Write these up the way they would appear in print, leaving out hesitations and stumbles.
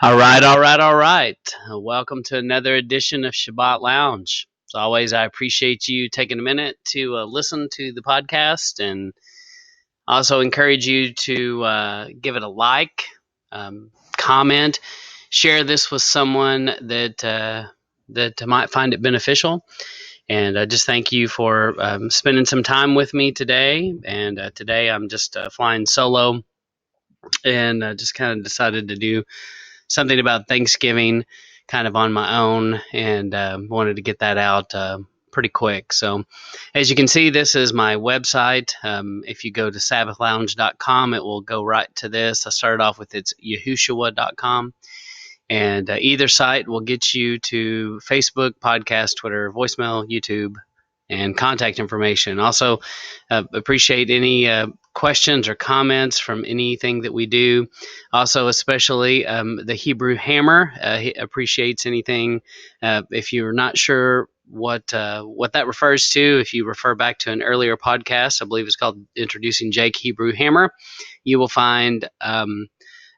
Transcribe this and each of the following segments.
All right. Welcome to another edition of Shabbat Lounge. As always, I appreciate you taking a minute to listen to the podcast, and also encourage you to give it a like, comment, share this with someone that might find it beneficial. And I just thank you for spending some time with me today. And today I'm just flying solo, and just kind of decided to do something about Thanksgiving kind of on my own, and wanted to get that out pretty quick. So as you can see, this is my website. If you go to sabbathlounge.com, it will go right to this. I started off with it's yahushua.com, and either site will get you to Facebook, podcast, Twitter, voicemail, YouTube, and contact information. Also, appreciate any questions or comments from anything that we do. Also, especially the Hebrew Hammer appreciates anything. If you're not sure what that refers to, if you refer back to an earlier podcast, I believe it's called Introducing Jake Hebrew Hammer, you will find an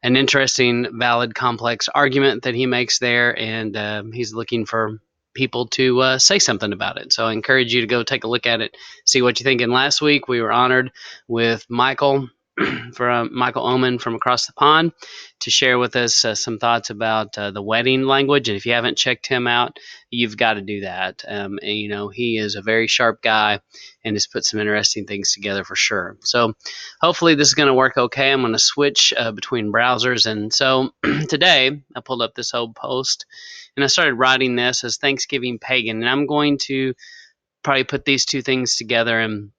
interesting, valid, complex argument that he makes there, and he's looking for people to say something about it. So I encourage you to go take a look at it, see what you think. And last week we were honored with Michael from Michael Oman from across the pond to share with us some thoughts about the wedding language. And if you haven't checked him out, you've got to do that. And, he is a very sharp guy and has put some interesting things together for sure. So hopefully this is going to work okay. I'm going to switch between browsers. And so today I pulled up this old post and I started writing this as Thanksgiving Pagan. And I'm going to probably put these two things together. And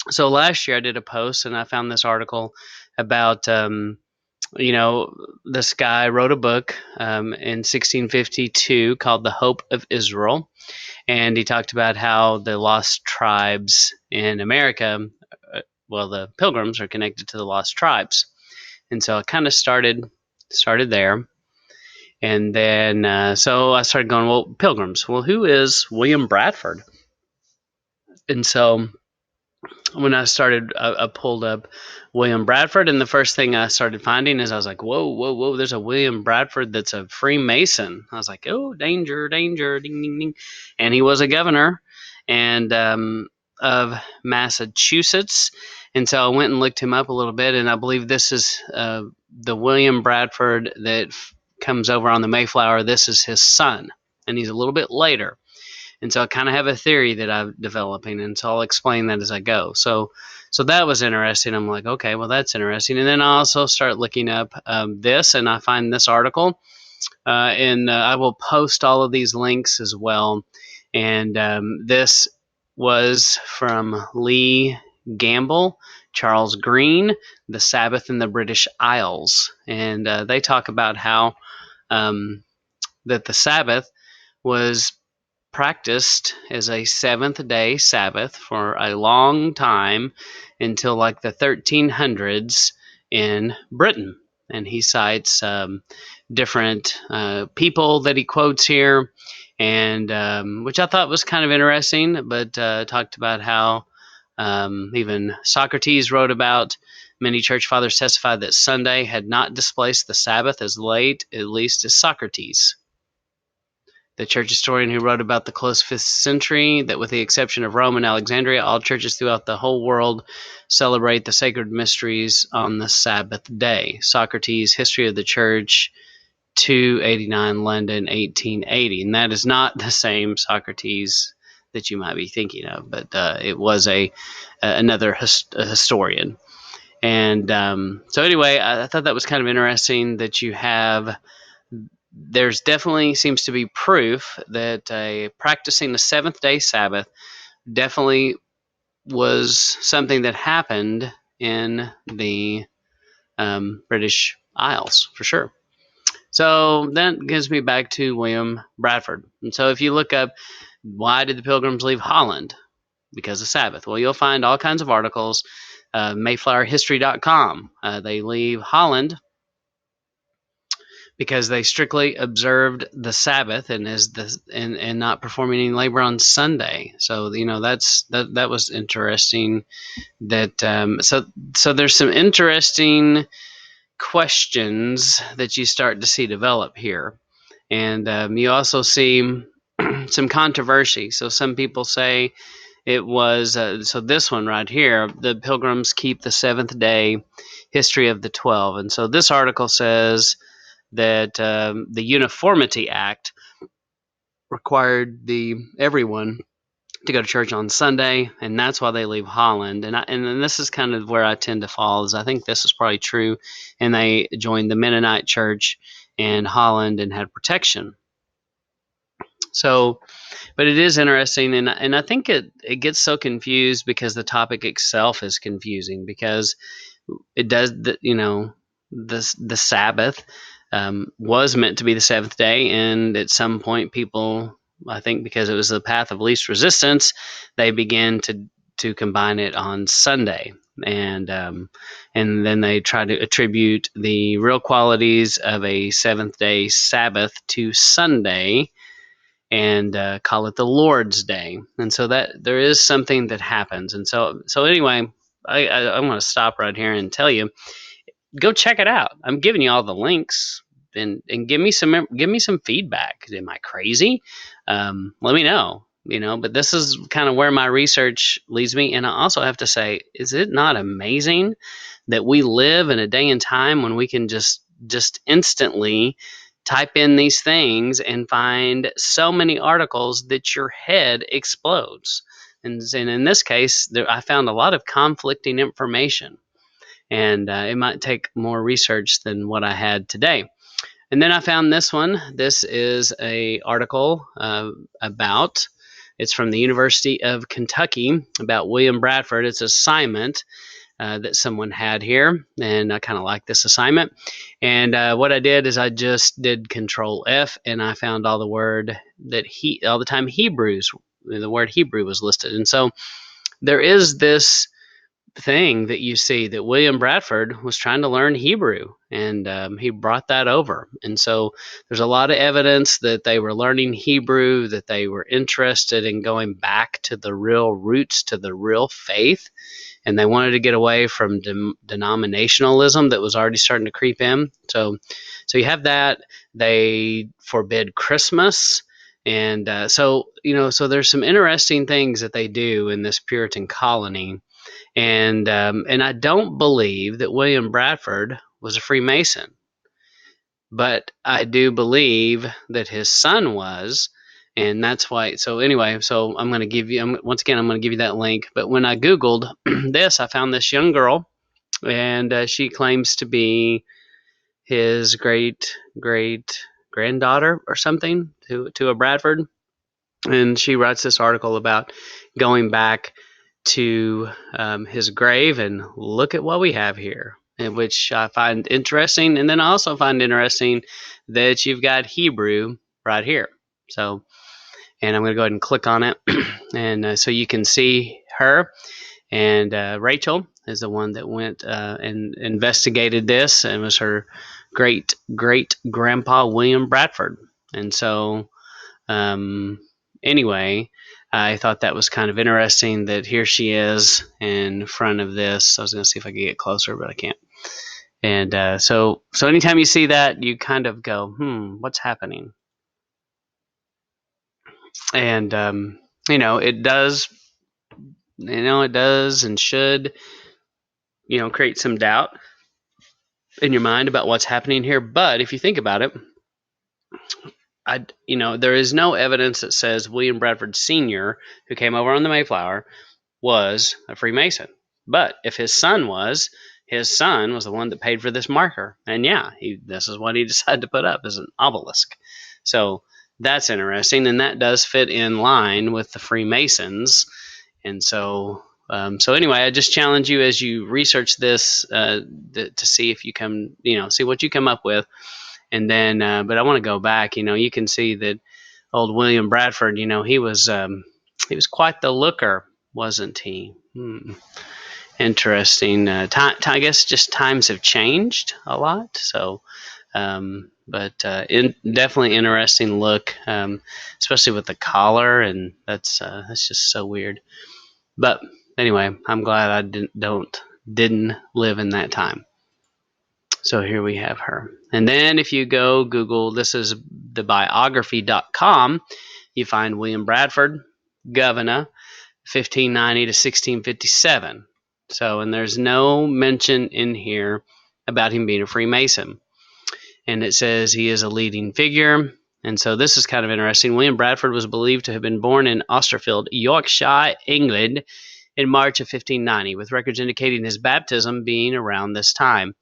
so last year I did a post and I found this article about, this guy wrote a book in 1652 called The Hope of Israel. And he talked about how the lost tribes in America, the pilgrims are connected to the lost tribes. And so I kind of started there. And then, so I started going, well, pilgrims. Well, who is William Bradford? And so when I started, I pulled up William Bradford, and the first thing I started finding is I was like, whoa, there's a William Bradford that's a Freemason. I was like, oh, danger, ding, ding, ding. And he was a governor of Massachusetts. And so I went and looked him up a little bit, and I believe this is the William Bradford that comes over on the Mayflower. This is his son, and he's a little bit later. And so I kind of have a theory that I'm developing, and so I'll explain that as I go. So that was interesting. I'm like, okay, well, that's interesting. And then I also start looking up this, and I find this article, and I will post all of these links as well. And this was from Lee Gamble, Charles Green, The Sabbath in the British Isles. And they talk about how that the Sabbath was practiced as a seventh-day Sabbath for a long time until like the 1300s in Britain. And he cites different people that he quotes here, and which I thought was kind of interesting, but talked about how even Socrates wrote about many church fathers testified that Sunday had not displaced the Sabbath as late, at least, as Socrates. The church historian who wrote about the close 5th century, that with the exception of Rome and Alexandria, all churches throughout the whole world celebrate the sacred mysteries on the Sabbath day. Socrates, History of the Church, 289, London, 1880. And that is not the same Socrates that you might be thinking of, but it was another historian. And so anyway, I thought that was kind of interesting that you have... There's definitely seems to be proof that practicing the seventh-day Sabbath definitely was something that happened in the British Isles, for sure. So that gives me back to William Bradford. And so if you look up, why did the Pilgrims leave Holland? Because of Sabbath. Well, you'll find all kinds of articles. Mayflowerhistory.com. They leave Holland because they strictly observed the Sabbath and not performing any labor on Sunday. So that was interesting. That so there's some interesting questions that you start to see develop here. And you also see some controversy. So some people say it was, so this one right here, the Pilgrims keep the seventh day, history of the 12. And so this article says that the Uniformity Act required everyone to go to church on Sunday, and that's why they leave Holland. And this is kind of where I tend to fall, is I think this is probably true, and they joined the Mennonite church in Holland and had protection. So, but it is interesting, and I think it gets so confused because the topic itself is confusing, because it does the Sabbath was meant to be the seventh day, and at some point people, I think because it was the path of least resistance, they began to combine it on Sunday, and then they try to attribute the real qualities of a seventh day Sabbath to Sunday, and call it the Lord's Day. And so that there is something that happens. And so anyway, I'm going to stop right here and tell you, go check it out. I'm giving you all the links, and give me some feedback. Am I crazy? Let me know. But this is kind of where my research leads me. And I also have to say, is it not amazing that we live in a day and time when we can just instantly type in these things and find so many articles that your head explodes? And in this case, I found a lot of conflicting information, and it might take more research than what I had today. And then I found this one. This is a article about. It's from the University of Kentucky about William Bradford. It's an assignment that someone had here, and I kind of like this assignment. And what I did is I just did Control F, and I found all the time Hebrews, the word Hebrew was listed. And so there is this thing that you see that William Bradford was trying to learn Hebrew, and he brought that over. And so there's a lot of evidence that they were learning Hebrew, that they were interested in going back to the real roots, to the real faith, and they wanted to get away from denominationalism that was already starting to creep in. So you have that. They forbid Christmas. And so there's some interesting things that they do in this Puritan colony. And I don't believe that William Bradford was a Freemason, but I do believe that his son was, and that's why. So anyway, so I'm going to give you, once again, I'm going to give you that link. But when I Googled this, I found this young girl, and she claims to be his great granddaughter or something to a Bradford. And she writes this article about going back to his grave, and look at what we have here, which I find interesting. And then I also find interesting that you've got Hebrew right here. So, and I'm going to go ahead and click on it, and so you can see her. And Rachel is the one that went and investigated this, and was her great grandpa William Bradford. And so anyway, I thought that was kind of interesting that here she is in front of this. I was going to see if I could get closer, but I can't. And so anytime you see that, you kind of go, what's happening? And it does, and should, create some doubt in your mind about what's happening here. But if you think about it, there is no evidence that says William Bradford Sr., who came over on the Mayflower, was a Freemason. But if his son was the one that paid for this marker. And yeah, this is what he decided to put up, as an obelisk. So that's interesting, and that does fit in line with the Freemasons. And so anyway, I just challenge you as you research this to see if you see what you come up with. And then, but I want to go back. You can see that old William Bradford. He was quite the looker, wasn't he? Interesting. I guess just times have changed a lot. So, but definitely interesting look, especially with the collar, and that's just so weird. But anyway, I'm glad I didn't live in that time. So here we have her. And then if you go Google, this is the biography.com, you find William Bradford, governor, 1590 to 1657. So, and there's no mention in here about him being a Freemason. And it says he is a leading figure. And so this is kind of interesting. William Bradford was believed to have been born in Austerfield, Yorkshire, England, in March of 1590, with records indicating his baptism being around this time.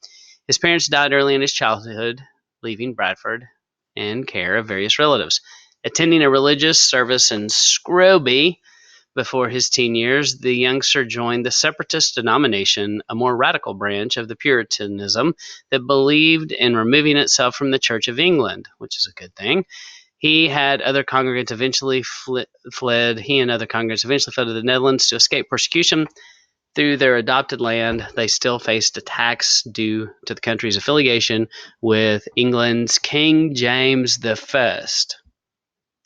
His parents died early in his childhood, leaving Bradford in care of various relatives. Attending a religious service in Scrooby before his teen years, the youngster joined the Separatist denomination, a more radical branch of the Puritanism that believed in removing itself from the Church of England, which is a good thing. He and other congregants eventually fled to the Netherlands to escape persecution. Through their adopted land, they still faced attacks due to the country's affiliation with England's King James I.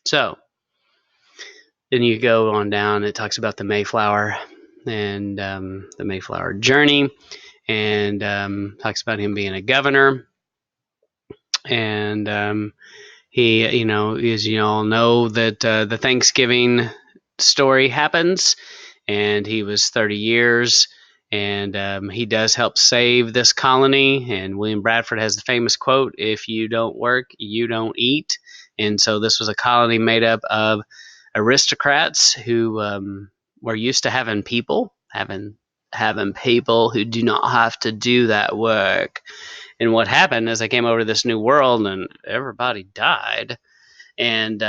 So, then you go on down, it talks about the Mayflower and the Mayflower journey, and talks about him being a governor. And he, as you all know, that the Thanksgiving story happens, and he was 30 years, and he does help save this colony. And William Bradford has the famous quote, "If you don't work, you don't eat." And so this was a colony made up of aristocrats who were used to having people who do not have to do that work. And what happened is they came over to this new world and everybody died, and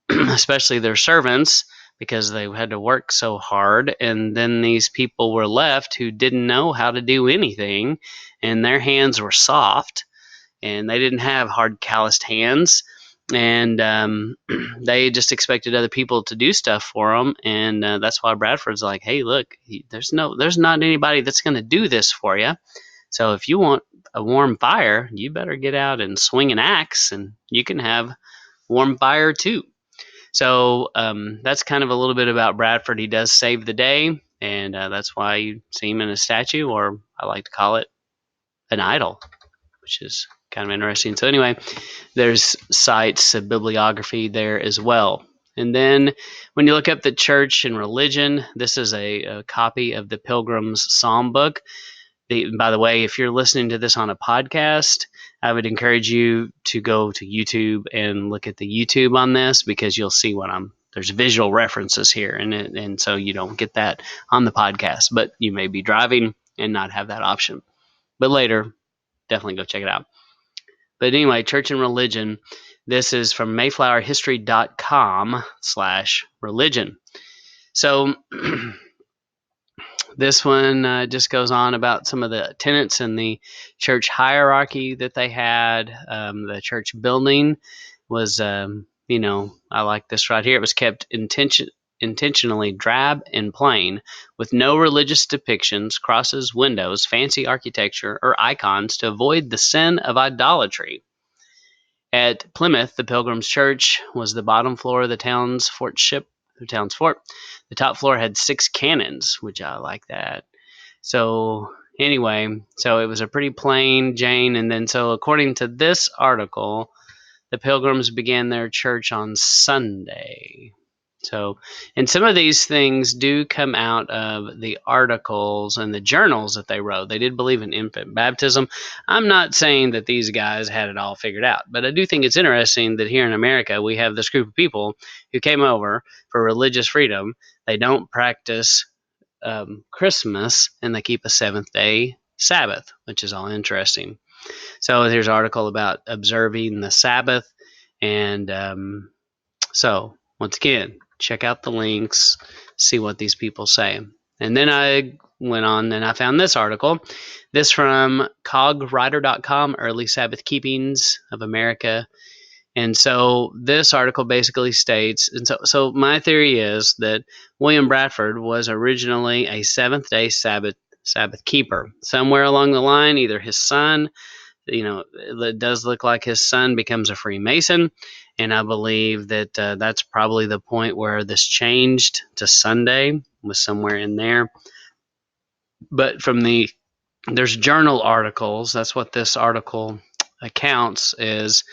especially their servants, because they had to work so hard. And then these people were left who didn't know how to do anything, and their hands were soft, and they didn't have hard calloused hands, and they just expected other people to do stuff for them. And that's why Bradford's like, hey, look, there's not anybody that's going to do this for you. So if you want a warm fire, you better get out and swing an axe, and you can have warm fire too. So that's kind of a little bit about Bradford. He does save the day, and that's why you see him in a statue, or I like to call it an idol, which is kind of interesting. So anyway, there's sites of bibliography there as well. And then when you look up the church and religion, this is a copy of the Pilgrim's Psalm book. By the way, if you're listening to this on a podcast, I would encourage you to go to YouTube and look at the YouTube on this, because you'll see there's visual references here, and so you don't get that on the podcast, but you may be driving and not have that option. But later, definitely go check it out. But anyway, church and religion. This is from mayflowerhistory.com/religion. So this one just goes on about some of the tenets in the church hierarchy that they had. The church building was, I like this right here. It was kept intentionally drab and plain, with no religious depictions, crosses, windows, fancy architecture, or icons, to avoid the sin of idolatry. At Plymouth, the Pilgrim's Church was the bottom floor of the town's fort. The top floor had 6 cannons, which I like that. So anyway, so it was a pretty plain Jane. And then so according to this article, the Pilgrims began their church on Sunday. So, and some of these things do come out of the articles and the journals that they wrote. They did believe in infant baptism. I'm not saying that these guys had it all figured out, but I do think it's interesting that here in America, we have this group of people who came over for religious freedom. They don't practice Christmas, and they keep a 7th-day Sabbath, which is all interesting. So here's an article about observing the Sabbath. And so once again, check out the links, see what these people say. And then I went on and I found this article. This from cogwriter.com, Early Sabbath Keepings of America. And so this article basically states, and so my theory is that William Bradford was originally a 7th-day Sabbath keeper. Somewhere along the line, either his son, it does look like his son becomes a Freemason, and I believe that that's probably the point where this changed to Sunday, was somewhere in there. But from the there's journal articles. That's what this article accounts, is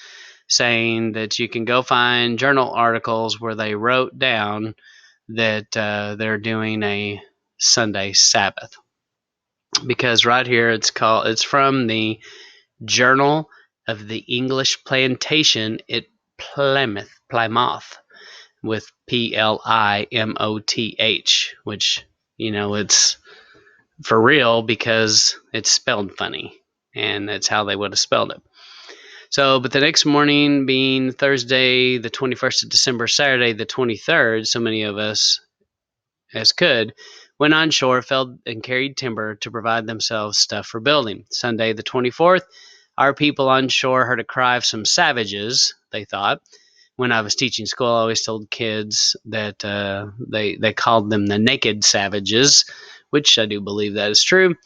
saying that you can go find journal articles where they wrote down that they're doing a Sunday Sabbath. Because right here it's from the Journal of the English Plantation at Plymouth, with Plimoth, which, it's for real because it's spelled funny, and that's how they would have spelled it. So, but the next morning, being Thursday, the 21st of December, Saturday, the 23rd, so many of us as could went on shore, felled and carried timber to provide themselves stuff for building. Sunday, the 24th, our people on shore heard a cry of some savages, they thought. When I was teaching school, I always told kids that they called them the naked savages, which I do believe that is true.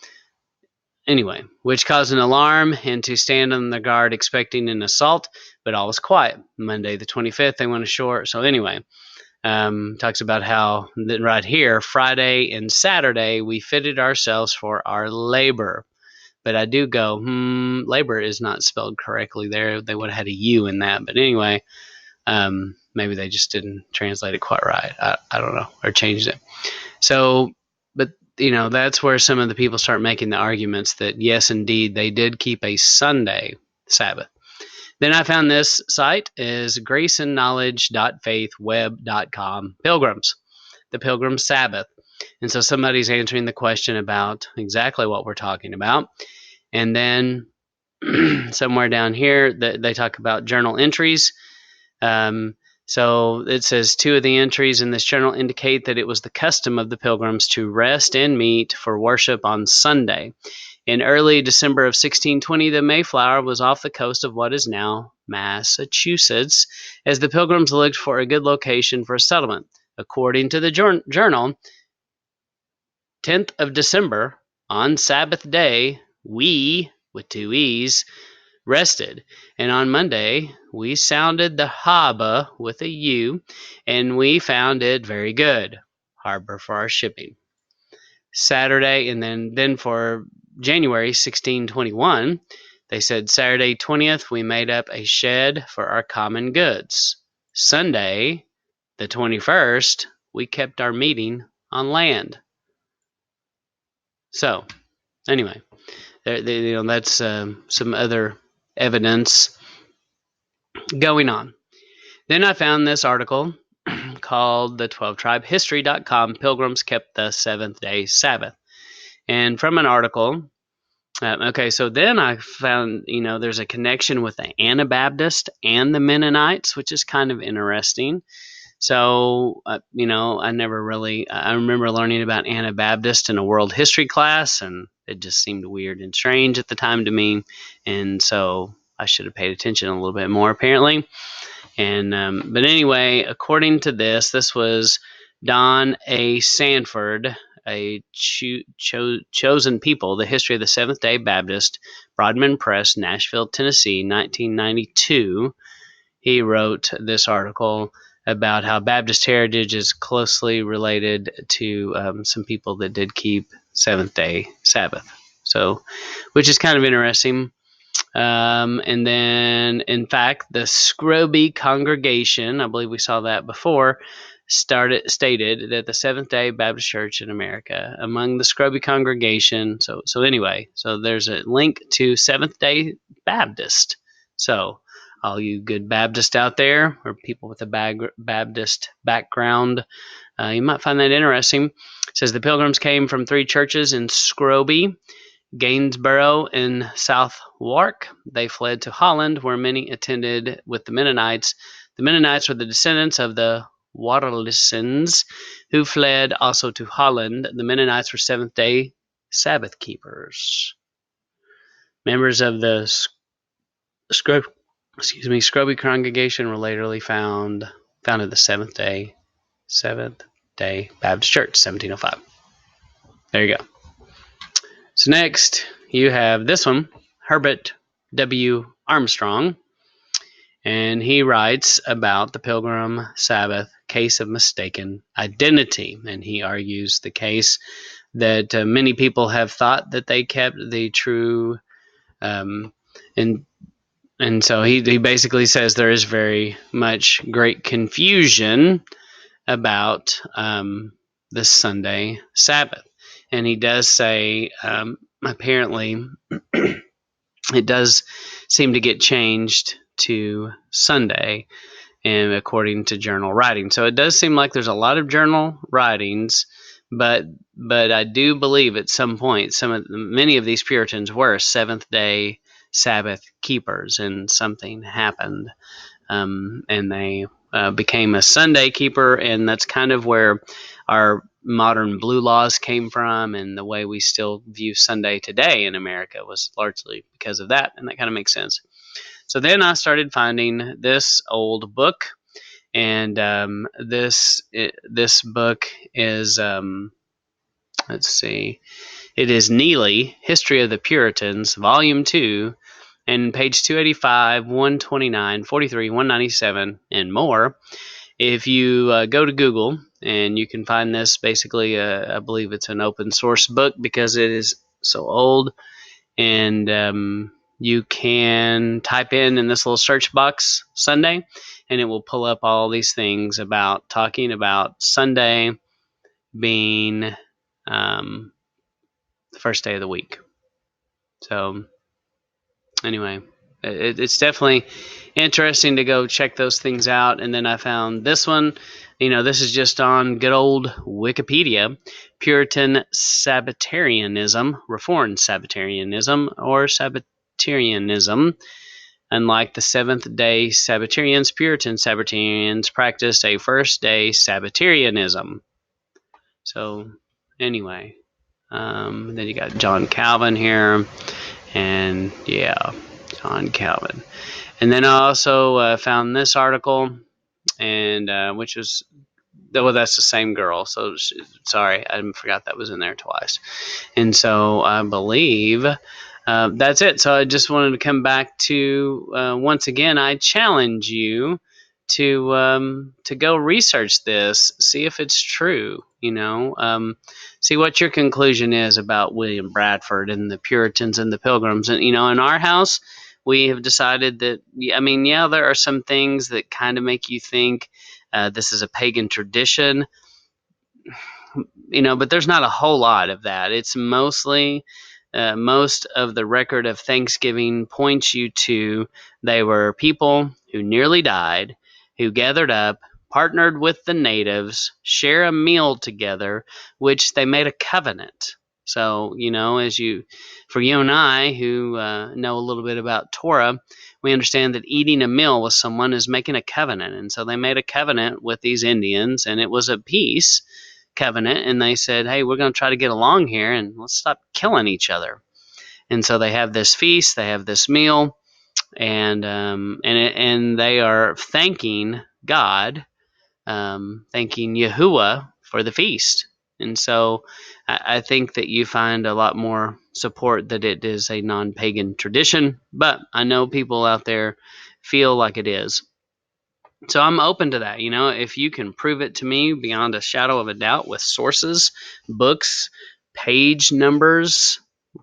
Anyway, which caused an alarm and to stand on the guard expecting an assault, but all was quiet. Monday the 25th, they went ashore. So anyway, talks about how right here, Friday and Saturday, we fitted ourselves for our labor. But I do go, labor is not spelled correctly there. They would have had a U in that. But anyway, maybe they just didn't translate it quite right. I don't know, or changed it. So, but that's where some of the people start making the arguments that yes, indeed, they did keep a Sunday Sabbath. Then I found this site is graceandknowledge.faithweb.com, Pilgrims, the Pilgrim Sabbath. And so somebody's answering the question about exactly what we're talking about. And then somewhere down here, they talk about journal entries. So it says 2 of the entries in this journal indicate that it was the custom of the Pilgrims to rest and meet for worship on Sunday. In early December of 1620, the Mayflower was off the coast of what is now Massachusetts, as the Pilgrims looked for a good location for a settlement. According to the journal, 10th of December, on Sabbath day, we, with 2 E's, rested, and on Monday we sounded the harbor with a U, and we found it very good, harbor for our shipping. Saturday, and then for January 1621, they said Saturday 20th we made up a shed for our common goods. Sunday, the 21st, we kept our meeting on land. So, anyway, that's some other evidence going on. Then I found this article called the 12tribehistory.com, Pilgrims Kept the Seventh Day Sabbath. And from an article, so then I found, there's a connection with the Anabaptist and the Mennonites, which is kind of interesting. So, I remember learning about Anabaptist in a world history class, and it just seemed weird and strange at the time to me. And so I should have paid attention a little bit more, apparently. And but anyway, according to this was Don A. Sanford, a chosen people, the history of the Seventh-day Baptist, Broadman Press, Nashville, Tennessee, 1992. He wrote this article about how Baptist heritage is closely related to some people that did keep Seventh-day Sabbath. So, which is kind of interesting. And then, in fact, the Scrooby congregation, I believe we saw that before, stated that the Seventh-day Baptist Church in America, among the Scrooby congregation, so anyway, so there's a link to Seventh-day Baptist. So, all you good Baptists out there, or people with a Baptist background, you might find that interesting. It says the Pilgrims came from 3 churches in Scrooby, Gainsborough, and Southwark. They fled to Holland, where many attended with the Mennonites. The Mennonites were the descendants of the Waterlissons, who fled also to Holland. The Mennonites were Seventh-day Sabbath keepers. Members of the Scrooby congregation were laterally founded the Seventh-day Baptist Church, 1705. There you go. So next, you have this one, Herbert W. Armstrong, and he writes about the Pilgrim Sabbath case of mistaken identity, and he argues the case that many people have thought that they kept the true, um, and and so he basically says there is very much great confusion about the Sunday Sabbath, and he does say apparently it does seem to get changed to Sunday, and according to journal writing. So it does seem like there's a lot of journal writings, but I do believe at some point many of these Puritans were Seventh Day Sabbath keepers, and something happened, and they became a Sunday keeper, and that's kind of where our modern blue laws came from, and the way we still view Sunday today in America was largely because of that, and that kind of makes sense. So then I started finding this old book, and this book is let's see, it is Neely, History of the Puritans, Volume 2, and page 285, 129, 43, 197, and more. If you go to Google, and you can find this, basically, I believe it's an open source book because it is so old, and you can type in this little search box Sunday, and it will pull up all these things about talking about Sunday being the first day of the week. So anyway, it's definitely interesting to go check those things out. And then I found this one. This is just on good old Wikipedia. Puritan Sabbatarianism, Reformed Sabbatarianism, or Sabbatarianism. Unlike the Seventh-day Sabbatarians, Puritan Sabbatarians practiced a first-day Sabbatarianism. So anyway, then you got John Calvin here, and yeah, John Calvin. And then I also found this article, and which was, well, that's the same girl. So sorry, I forgot that was in there twice. And so I believe that's it. So I just wanted to come back to once again, I challenge you to go research this, see if it's true. See what your conclusion is about William Bradford and the Puritans and the Pilgrims. And in our house, we have decided that there are some things that kind of make you think this is a pagan tradition, but there's not a whole lot of that. It's mostly most of the record of Thanksgiving points you to they were people who nearly died, who gathered up, partnered with the natives, share a meal together, which they made a covenant. So, for you and I who know a little bit about Torah, we understand that eating a meal with someone is making a covenant. And so they made a covenant with these Indians, and it was a peace covenant, and they said, hey, we're going to try to get along here, and let's stop killing each other. And so they have this feast, they have this meal, and they are thanking God, thanking Yahuwah for the feast. And so I think that you find a lot more support that it is a non-pagan tradition, but I know people out there feel like it is. So I'm open to that. If you can prove it to me beyond a shadow of a doubt with sources, books, page numbers,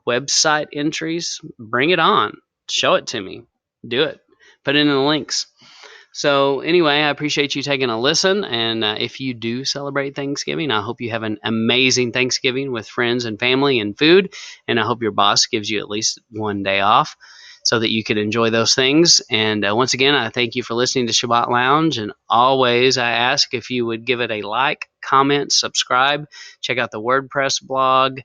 website entries, bring it on. Show it to me. Do it. Put it in the links. So anyway, I appreciate you taking a listen. And if you do celebrate Thanksgiving, I hope you have an amazing Thanksgiving with friends and family and food. And I hope your boss gives you at least one day off so that you can enjoy those things. And once again, I thank you for listening to Shabbat Lounge. And always, I ask if you would give it a like, comment, subscribe, check out the WordPress blog,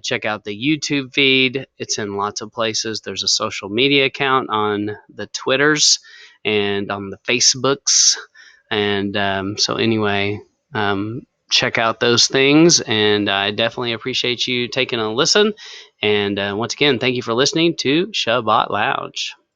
check out the YouTube feed. It's in lots of places. There's a social media account on the Twitters and on the Facebooks. And so anyway, check out those things, and I definitely appreciate you taking a listen. And once again, thank you for listening to Shabbat Lounge.